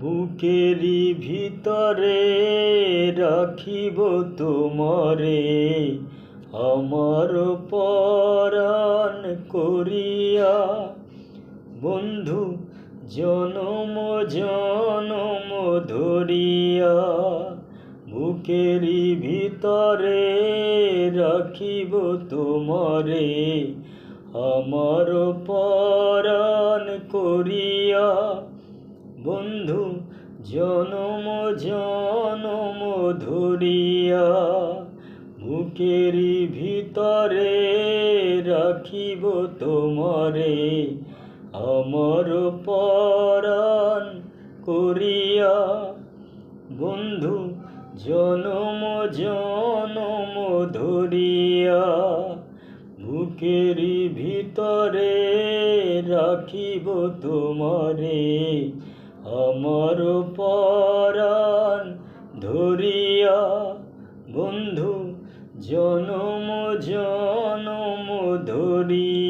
বুকেরি ভিতরে রাখিব তোমারে, আমার পরাণ করিয়া। বন্ধু জনম জনম ধরিয়া, বুকেরি ভিতরে রাখিব তোমারে, আমার পরাণ করিয়া। বন্ধু জনম জনম ধরিয়া, বুকেরি ভিতরে রাখিব তোমারে, আমার পরাণ করিয়া। বন্ধু জনম জনম ধরিয়া, বুকেরি ভিতরে রাখিব তোমারে, আমার পরাণ ধরিয়া। বন্ধু জনম জনম ধরিয়া।